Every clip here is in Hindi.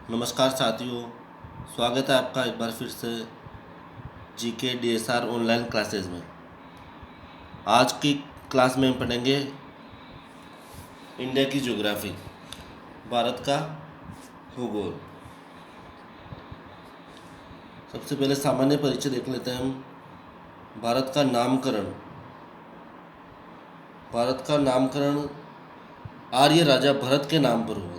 नमस्कार साथियों, स्वागत है आपका एक बार फिर से जीके डीएसआर ऑनलाइन क्लासेस में। आज की क्लास में हम पढ़ेंगे इंडिया की ज्योग्राफी, भारत का भूगोल। सबसे पहले सामान्य परिचय देख लेते हैं हम। भारत का नामकरण आर्य राजा भरत के नाम पर हुआ था।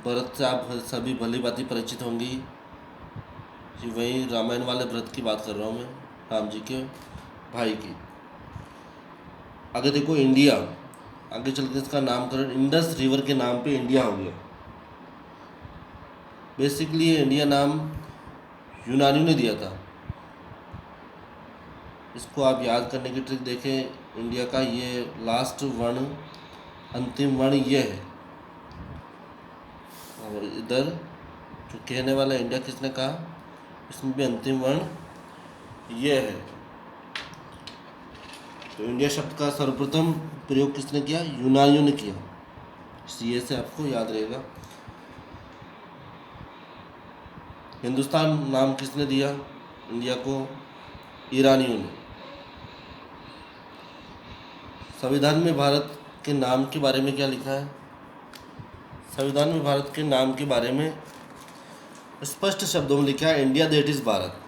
भरत से आप सभी भली भांति परिचित होंगी कि वही रामायण वाले भरत की बात कर रहा हूँ मैं, राम जी के भाई की। आगे देखो इंडिया, आगे चल के इसका नामकरण इंडस रिवर के नाम पे इंडिया हो गया। बेसिकली ये इंडिया नाम यूनानियों ने दिया था। इसको आप याद करने की ट्रिक देखें। इंडिया का ये लास्ट वर्ण, अंतिम वर्ण ये है, और इधर जो कहने वाला इंडिया किसने कहा, इसमें भी अंतिम वर्ण ये है। तो इंडिया शब्द का सर्वप्रथम प्रयोग किसने किया? यूनानियों ने किया। इसलिए से आपको याद रहेगा। हिंदुस्तान नाम किसने दिया इंडिया को? ईरानियों ने। संविधान में भारत के नाम के बारे में क्या लिखा है? संविधान में भारत के नाम के बारे में स्पष्ट शब्दों में लिखा है इंडिया दैट इज़ भारत।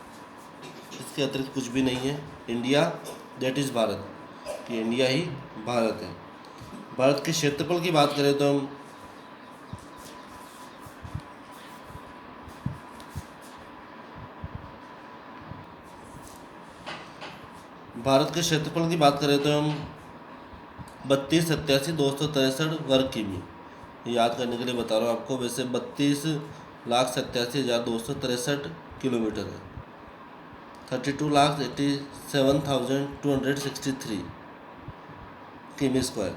इसके अतिरिक्त कुछ भी नहीं है। इंडिया दैट इज़ भारत, कि इंडिया ही भारत है। भारत के क्षेत्रफल की बात करें तो हम भारत के क्षेत्रफल की बात करें तो हम 32,87,263 वर्ग किमी याद करने के लिए बता रहा हूँ आपको। वैसे 32,87,263 किलोमीटर है। 32,87,263 किमी स्क्वायर।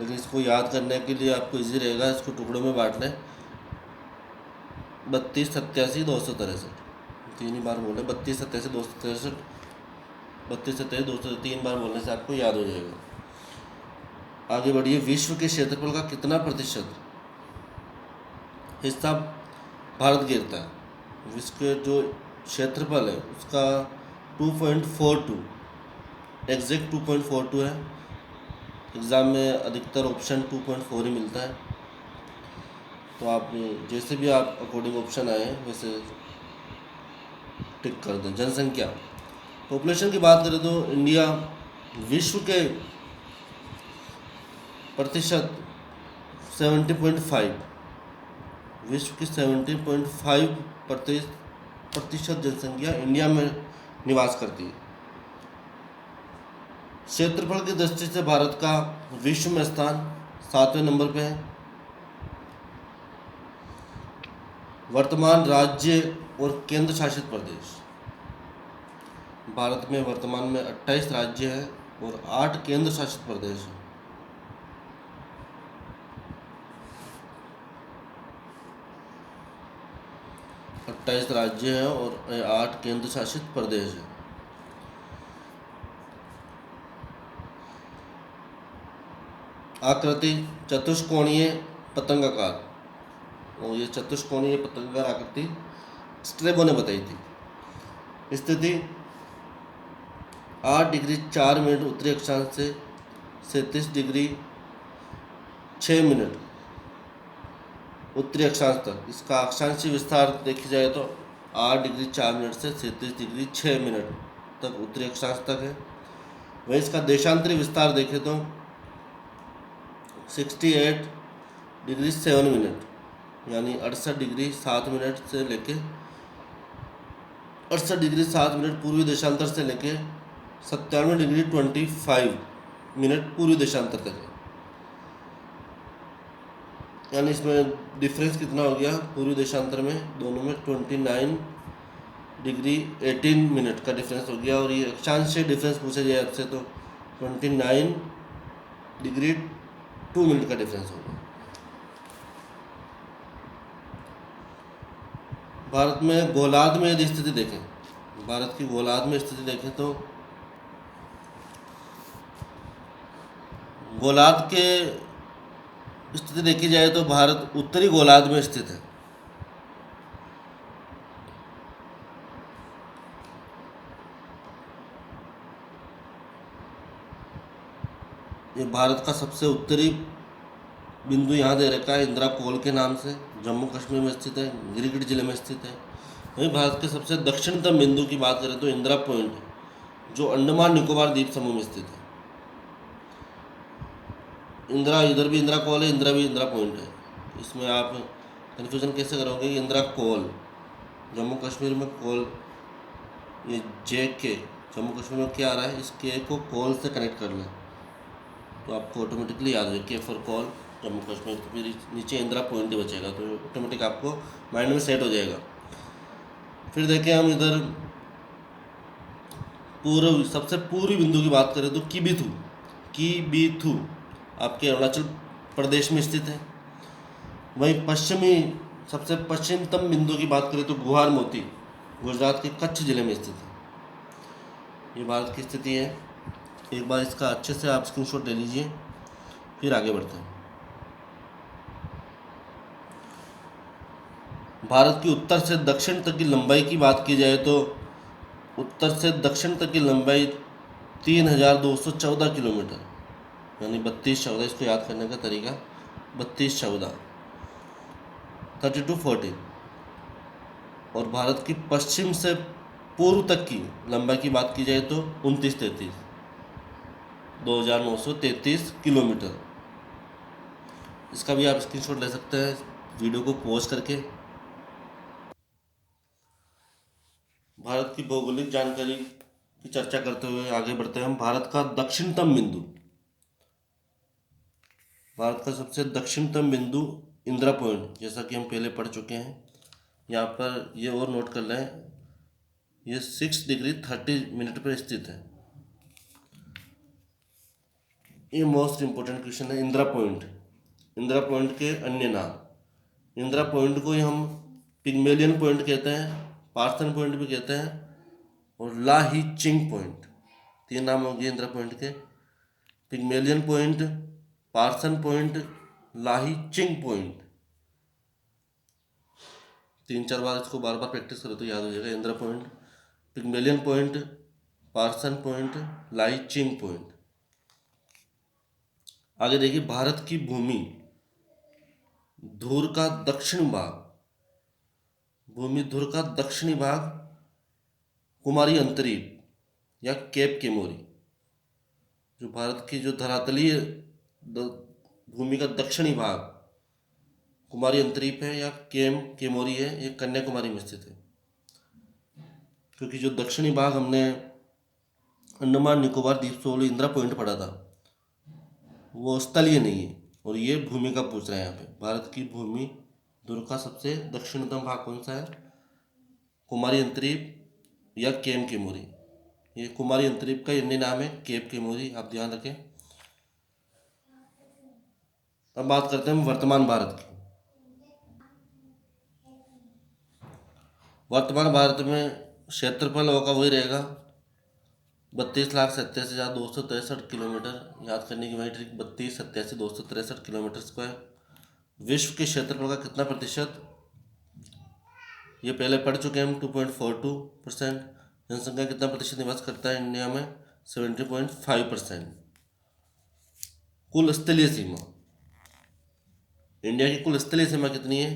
लेकिन इसको याद करने के लिए आपको इजी रहेगा, इसको टुकड़ों में बांट लें। 32,87,263 तीन ही बार बोले। 32,87,263, 32,87,263 तीन बार बोलने से आपको याद हो जाएगा। आगे बढ़िए। विश्व के क्षेत्रफल का कितना प्रतिशत हिस्सा भारत घेरता है? विश्व के जो क्षेत्रफल है उसका 2.42, एग्जैक्ट 2.42 है। एग्ज़ाम में अधिकतर ऑप्शन 2.4 ही मिलता है। तो आप जैसे भी आप अकॉर्डिंग ऑप्शन आए वैसे टिक कर दें। जनसंख्या, पॉपुलेशन की बात करें तो इंडिया विश्व के प्रतिशत 70.5, विश्व की 70.5 प्रतिशत जनसंख्या इंडिया में निवास करती है। क्षेत्रफल की दृष्टि से भारत का विश्व में स्थान 7वें नंबर पे है। वर्तमान राज्य और केंद्र शासित प्रदेश, भारत में वर्तमान में 28 राज्य हैं और 8 केंद्र शासित प्रदेश हैं। अट्ठाईस राज्य हैं और 8 केंद्र शासित प्रदेश हैं। आकृति चतुष्कोणीय पतंगाकार, और ये चतुष्कोणीय पतंगाकार आकृति स्ट्रेबो ने बताई थी। स्थिति 8 डिग्री 4 मिनट उत्तरी अक्षांश से 37 डिग्री 6 मिनट उत्तरी अक्षांश तक। इसका अक्षांशीय विस्तार देखी जाए तो 8 डिग्री 4 मिनट से 37 डिग्री 6 मिनट तक उत्तरी अक्षांश तक है। वहीं इसका देशांतरी विस्तार देखें तो 68 डिग्री 7 मिनट, यानी 68 डिग्री 7 मिनट से लेके 68 डिग्री 7 मिनट पूर्वी देशांतर से लेके 97 डिग्री 25 मिनट पूर्वी देशांतर तक है। यानी इसमें डिफरेंस कितना हो गया पूर्वी देशांतर में? दोनों में 29 डिग्री 18 मिनट का डिफरेंस हो गया। और ये अक्षांश से डिफरेंस पूछा जाए आपसे तो 29 डिग्री 2 मिनट का डिफरेंस होगा। भारत में गोलार्ध में यदि स्थिति देखें, भारत की गोलार्ध में स्थिति देखें तो गोलार्ध के स्थिति देखी जाए तो भारत उत्तरी गोलार्ध में स्थित है। ये भारत का सबसे उत्तरी बिंदु यहाँ दे रखा है इंदिरा कोल के नाम से, जम्मू कश्मीर में स्थित है, गिरिडीह जिले में स्थित है। वहीं भारत के सबसे दक्षिणतम बिंदु की बात करें तो इंदिरा पॉइंट, जो अंडमान निकोबार द्वीप समूह में स्थित है। इंदिरा, इधर भी इंदिरा कोल है, इंदिरा भी इंदिरा पॉइंट है। इसमें आप कन्फ्यूज़न कैसे करोगे? इंदिरा कोल जम्मू कश्मीर में, कोल ये जे के जम्मू कश्मीर में क्या आ रहा है, इस के को कोल से कनेक्ट कर लें तो आपको ऑटोमेटिकली याद हो जाए के फॉर कॉल जम्मू कश्मीर। तो फिर नीचे इंदिरा पॉइंट ही बचेगा, तो ऑटोमेटिक आपको माइंड में सेट हो जाएगा। फिर देखें हम इधर पूर्व, सबसे पूर्वी बिंदु की बात करें तो किबिथु, किबिथु आपके अरुणाचल प्रदेश में स्थित है। वहीं पश्चिमी, सबसे पश्चिमतम बिंदु की बात करें तो गुहार मोती गुजरात के कच्छ जिले में स्थित है। ये भारत की स्थिति है। एक बार इसका अच्छे से आप स्क्रीनशॉट ले लीजिए, फिर आगे बढ़ते हैं। भारत की उत्तर से दक्षिण तक की लंबाई की बात की जाए तो उत्तर से दक्षिण तक की लंबाई 3214 किलोमीटर, यानी 3214। इसको याद करने का तरीका 3214, 3240। और भारत की पश्चिम से पूर्व तक की लंबाई की बात की जाए तो 2933, 2933 किलोमीटर। इसका भी आप स्क्रीनशॉट ले सकते हैं वीडियो को पॉज करके। भारत की भौगोलिक जानकारी की चर्चा करते हुए आगे बढ़ते हैं हम। भारत का दक्षिणतम बिंदु, भारत का सबसे दक्षिणतम बिंदु इंदिरा पॉइंट, जैसा कि हम पहले पढ़ चुके हैं। यहाँ पर ये और नोट कर लें, ये 6 डिग्री 30 मिनट पर स्थित है। ये मोस्ट इम्पोर्टेंट क्वेश्चन है। इंदिरा पॉइंट, इंदिरा पॉइंट के अन्य नाम, इंदिरा पॉइंट को ही हम पिग्मेलियन पॉइंट कहते हैं, पार्थन पॉइंट भी कहते हैं, और ला ही चिंग पॉइंट। 3 नाम हो गए इंदिरा पॉइंट के, पिग्मेलियन पॉइंट, पार्सन पॉइंट, लाही चिंग पॉइंट। 3-4 बार इसको बार बार प्रैक्टिस करो तो याद हो जाएगा। Indira point, Pygmalion point, Parson point, लाही चिंग पॉइंट। आगे देखिए, भारत की भूमि ध्रुव का दक्षिण भाग, भूमि ध्रुव का दक्षिणी भाग कुमारी अंतरीप या केप केमोरी, जो भारत की जो धरातलीय भूमि का दक्षिणी भाग कुमारी अंतरीप है या केमोरी है, ये कन्याकुमारी में स्थित है। क्योंकि जो दक्षिणी भाग हमने अंडमान निकोबार द्वीप समूह इंदिरा पॉइंट पढ़ा था, वो स्थलीय नहीं है, और ये भूमि का पूछ रहे हैं यहाँ पे। भारत की भूमि ध्रुव का सबसे दक्षिणतम भाग कौन सा है? कुमारी अंतरीप या केम केमोरी। ये कुमारी अंतरीप का हिंदी नाम है केप केमोरी, आप ध्यान रखें। अब बात करते हैं हम वर्तमान भारत की। वर्तमान भारत में क्षेत्रफल होगा वही रहेगा 32,87,263 किलोमीटर। याद करने की वही ट्रिक, 32,87,263 किलोमीटर स्क्वायर। विश्व के क्षेत्रफल का कितना प्रतिशत? ये पहले पढ़ चुके हैं हम, 2.42%। जनसंख्या कितना प्रतिशत निवास करता है इंडिया में? 70.5%। कुल स्थलीय सीमा, इंडिया की कुल स्थलीय सीमा कितनी है?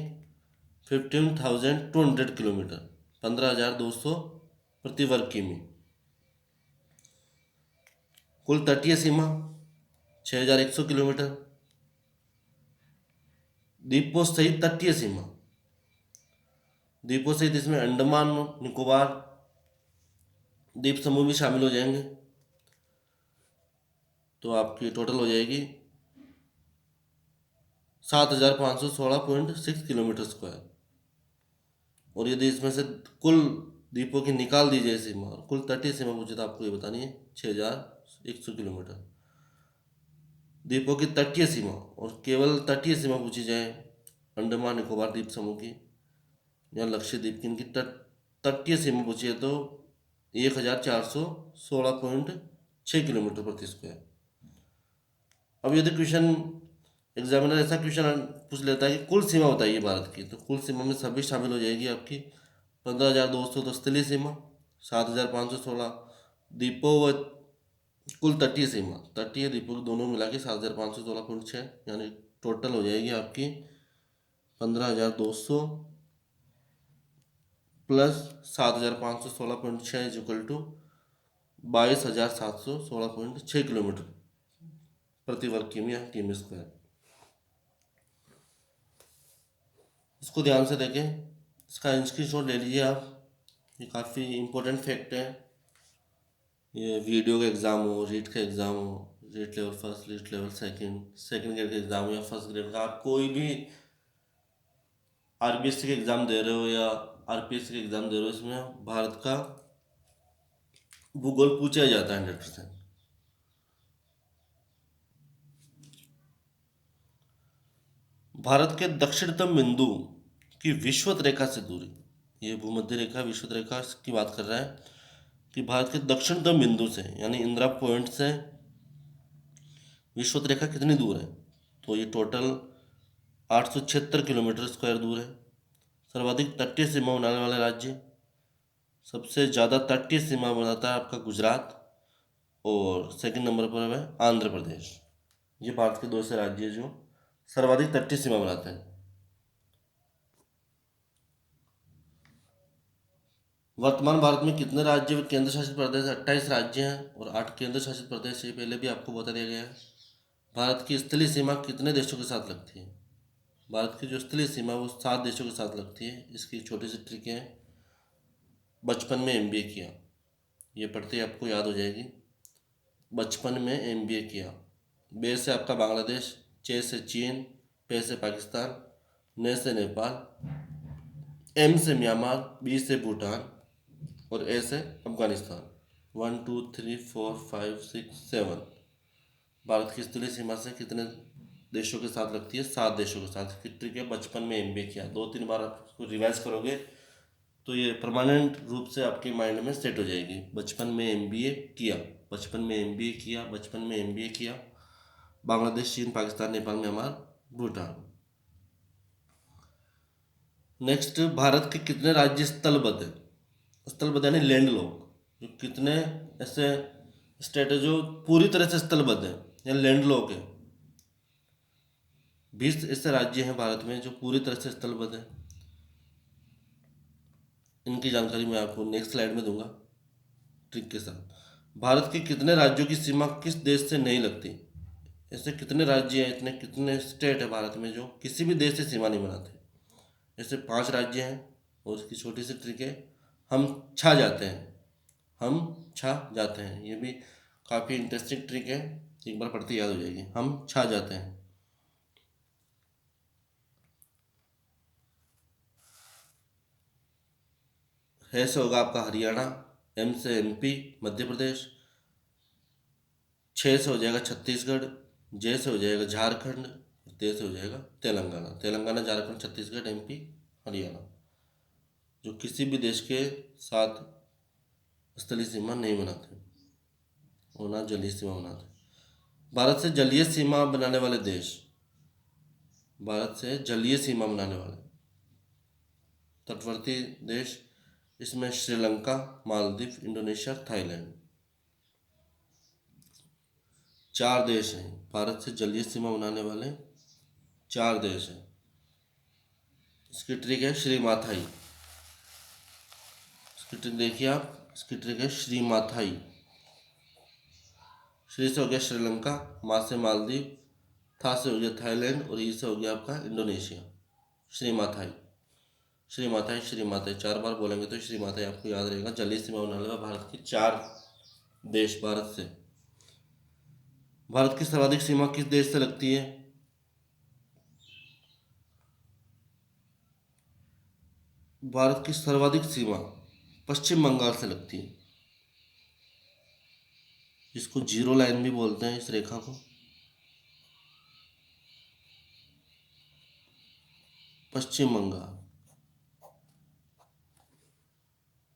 15,200 किलोमीटर, 15,200 प्रति वर्ग किमी। कुल तटीय सीमा 6,100 किलोमीटर। द्वीपों सहित तटीय सीमा, द्वीपों सहित इसमें अंडमान निकोबार द्वीप समूह भी शामिल हो जाएंगे, तो आपकी टोटल हो जाएगी 7,516.6 किलोमीटर स्क्वायर। और यदि इसमें से कुल द्वीपों की निकाल दी जाए सीमा और कुल तटीय सीमा पूछे तो आपको ये बतानी है 6,100 किलोमीटर। द्वीपों की तटीय सीमा और केवल तटीय सीमा पूछी जाए अंडमान निकोबार द्वीप समूह की या लक्षद्वीप की, इनकी तटीय सीमा पूछी है तो 1,416.6 किलोमीटर प्रति स्क्वायर। अब यदि क्वेश्चन एग्जामिनर ऐसा क्वेश्चन पूछ लेता है कि कुल सीमा बताइए भारत की, तो कुल सीमा में सभी शामिल हो जाएगी आपकी। 15,200 तो स्थलीय सीमा, 7,516 द्वीपों व कुल तटीय सीमा, तटीय द्वीपों दोनों मिला के 7,516.6, यानी टोटल हो जाएगी आपकी 15,200 plus 7,516.6 is equal to 22,716.6 kilometre प्रति वर्ग किमी या किमी स्क्वायर। इसको ध्यान से देखें, इसका स्क्रीनशॉट ले लीजिए आप, ये काफ़ी इम्पोर्टेंट फैक्ट है। ये वीडियो का एग्ज़ाम हो, रीट का एग्ज़ाम हो, REET level first, REET level second grade का एग्ज़ाम हो या फर्स्ट ग्रेड का, आप कोई भी आरबीएससी का एग्ज़ाम दे रहे हो या आरपीएससी का एग्ज़ाम दे रहे हो, इसमें भारत का भूगोल पूछा जाता है 100%। भारत के दक्षिणतम बिंदु की विषुवत रेखा से दूरी, ये भूमध्य रेखा विषुवत रेखा की बात कर रहा है कि भारत के दक्षिणतम बिंदु से यानी इंदिरा पॉइंट से विषुवत रेखा कितनी दूर है, तो ये टोटल 876 किलोमीटर स्क्वायर दूर है। सर्वाधिक तटीय सीमा बनाने वाले राज्य, सबसे ज़्यादा तटीय सीमा बनाता है आपका गुजरात, और सेकंड नंबर पर है आंध्र प्रदेश। ये भारत के दो ऐसे राज्य हैं जो सर्वाधिक तटीय सीमा बनाते हैं। वर्तमान भारत में कितने राज्य व केंद्र शासित प्रदेश? 28 राज्य हैं और 8 केंद्र शासित प्रदेश, ये पहले भी आपको बता दिया गया है। भारत की स्थलीय सीमा कितने देशों के साथ लगती है? भारत की जो स्थलीय सीमा वो 7 देशों के साथ लगती है। इसकी एक छोटी सी ट्रिक है, बचपन में एमबीए किया, ये पढ़ते ही आपको याद हो जाएगी। बचपन में एमबीए किया, बे से आपका बांग्लादेश, चे से चीन, पे से पाकिस्तान, ने से नेपाल, एम से म्यांमार, बी से भूटान और ए से अफगानिस्तान। 1 2 3 4 5 6 7 भारत की स्थलीय सीमा से कितने देशों के साथ लगती है? 7 देशों के साथ। ट्रिक है, बचपन में एमबीए किया, 2-3 बार आप इसको रिवाइज करोगे तो ये परमानेंट रूप से आपके माइंड में सेट हो जाएगी। बचपन में एमबीए किया, बचपन में एमबीए किया, बचपन में एमबीए किया। बांग्लादेश, चीन, पाकिस्तान, नेपाल, म्यांमार, भूटान। नेक्स्ट, भारत के कितने राज्य स्थलबद्ध है? स्थलबद्ध यानी लैंड लॉक, जो कितने ऐसे स्टेट है जो पूरी तरह से स्थलबद्ध है या लैंड लॉक है? 20 ऐसे राज्य हैं भारत में जो पूरी तरह से स्थलबद्ध है। इनकी जानकारी मैं आपको नेक्स्ट स्लाइड में दूंगा ट्रिक के साथ। भारत के कितने राज्यों की सीमा किस देश से नहीं लगती? ऐसे कितने राज्य हैं, इतने कितने स्टेट है भारत में जो किसी भी देश से सीमा नहीं बनाते? ऐसे 5 राज्य हैं और उसकी छोटी सी ट्रिक है, हम छा जाते हैं, हम छा जाते हैं। ये भी काफ़ी इंटरेस्टिंग ट्रिक है, एक बार पढ़ते याद हो जाएगी। हम छा जाते हैं। है से होगा आपका हरियाणा, एम से एमपी मध्य प्रदेश, 6 से हो जाएगा छत्तीसगढ़, जे से हो जाएगा झारखंड, ते से हो जाएगा तेलंगाना। तेलंगाना, झारखंड, छत्तीसगढ़, एमपी, हरियाणा, जो किसी भी देश के साथ स्थलीय सीमा नहीं बनाते और ना जलीय सीमा बनाते। भारत से जलीय सीमा बनाने वाले देश, भारत से जलीय सीमा बनाने वाले तटवर्ती देश, इसमें श्रीलंका, मालदीव, इंडोनेशिया, थाईलैंड, 4 देश हैं भारत से जलीय सीमा बनाने वाले, 4 देश हैं। इसकी ट्रिक है श्रीमाथाई। इसकी ट्रिक देखिए आप, इसकी ट्रिक है श्रीमाथाई। श्री से हो गया श्रीलंका, मा से मालदीव, था से हो गया थाईलैंड और ई से हो गया आपका इंडोनेशिया। श्रीमाथाई, श्रीमाथाई, श्रीमाथाई 4 बार बोलेंगे तो श्रीमाथाई आपको याद रहेगा। जलीय सीमा बनाने वाले भारत के 4 देश भारत से। भारत की सर्वाधिक सीमा किस देश से लगती है? भारत की सर्वाधिक सीमा पश्चिम बंगाल से लगती है, जिसको जीरो लाइन भी बोलते हैं इस रेखा को। पश्चिम बंगाल,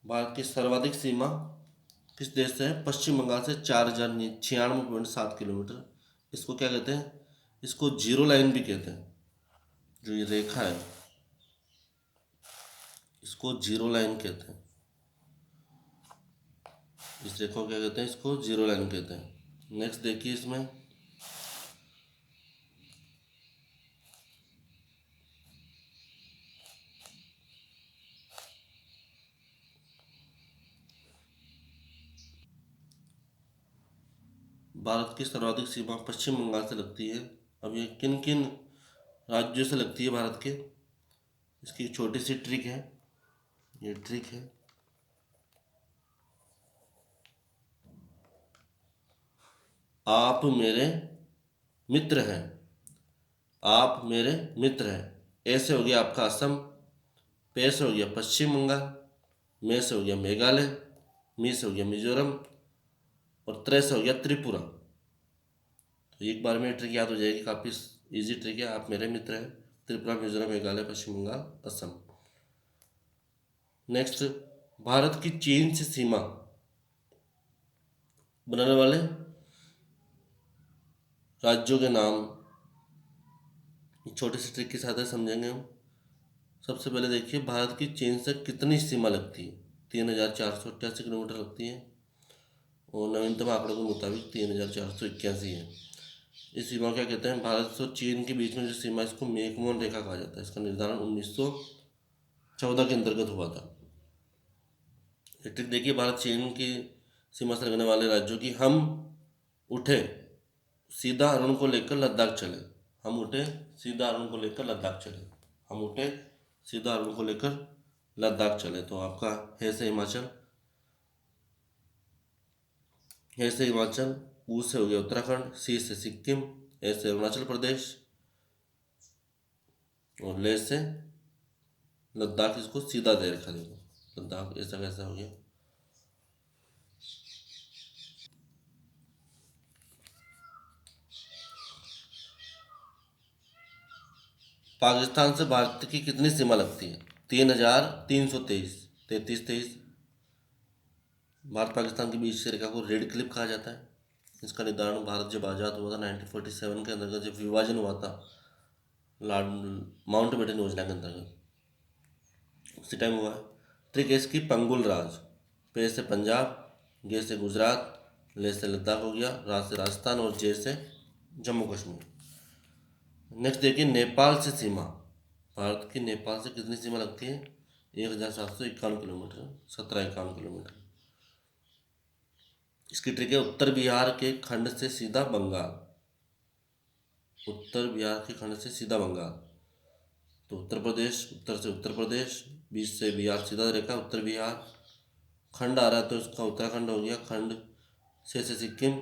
भारत की सर्वाधिक सीमा किस देश से है? पश्चिम बंगाल से 4,096.7 किलोमीटर। इसको क्या कहते हैं? इसको जीरो लाइन भी कहते हैं। जो ये रेखा है इसको जीरो लाइन कहते हैं। इस रेखा को क्या कहते हैं? इसको जीरो लाइन कहते हैं। नेक्स्ट देखिए, इसमें भारत की सर्वाधिक सीमा पश्चिम बंगाल से लगती है। अब ये किन किन राज्यों से लगती है भारत के, इसकी एक छोटी सी ट्रिक है। ये ट्रिक है, आप मेरे मित्र हैं, आप मेरे मित्र हैं। ऐसे हो गया आपका असम, पे से हो गया पश्चिम बंगाल, मे से हो गया मेघालय, मी से हो गया मिजोरम और त्रे से हो गया त्रिपुरा। तो एक बार में ट्रिक याद हो जाएगी, काफ़ी इजी ट्रिक है। आप मेरे मित्र हैं, त्रिपुरा, मिजोरम, मेघालय, पश्चिम बंगाल, असम। नेक्स्ट, भारत की चीन से सीमा बनाने वाले राज्यों के नाम छोटे से ट्रिक की सहायता से समझेंगे हम। सबसे पहले देखिए, भारत की चीन से कितनी सीमा लगती है? 3,488 किलोमीटर लगती है और नवीनतम आंकड़ों के मुताबिक 3,481 है। इस सीमा को क्या कहते हैं? भारत और चीन के बीच में जो सीमा है इसको मैकमोहन रेखा कहा जाता है। इसका निर्धारण 1914 के अंतर्गत हुआ था। ये ट्रिक देखिए, भारत चीन की सीमा से लगने वाले राज्यों की। हम उठे सीधा अरुण को लेकर लद्दाख चले, हम उठे सीधा अरुण को लेकर लद्दाख चले, हम उठे सीधा अरुण को लेकर लद्दाख चले। तो आपका है से हिमाचल, है से हिमाचल, ऊ से हो गया उत्तराखंड, सी से सिक्किम, ए से अरुणाचल प्रदेश और ले से लद्दाख। इसको सीधा दे रखा, देखो लद्दाख ऐसा कैसा हो गया। पाकिस्तान से भारत की कितनी सीमा लगती है? 3,323, 33-23। भारत पाकिस्तान के बीच से रेखा को रेड क्लिप कहा जाता है। इसका निर्धारण भारत जब आज़ाद हुआ था 1947 के अंतर्गत, जब विभाजन हुआ था माउंट बेटन योजना के अंतर्गत, उसी टाइम हुआ है। ट्रिक है इसकी, पंगुल राज। पे से पंजाब, गे से गुजरात, ले से लद्दाख हो गया, रा से राजस्थान और जे से जम्मू कश्मीर। नेक्स्ट देखिए, नेपाल से सीमा। भारत की नेपाल से कितनी सीमा लगती है? 1,751 किलोमीटर, 1751 किलोमीटर। इसकी ट्रिक है, उत्तर बिहार के खंड से सीधा बंगाल, उत्तर बिहार के खंड से सीधा बंगाल। तो उत्तर प्रदेश, उत्तर से उत्तर प्रदेश, बीच से बिहार, सीधा रेखा उत्तर बिहार, खंड आ रहा है तो इसका उत्तराखंड हो गया, खंड से सिक्किम,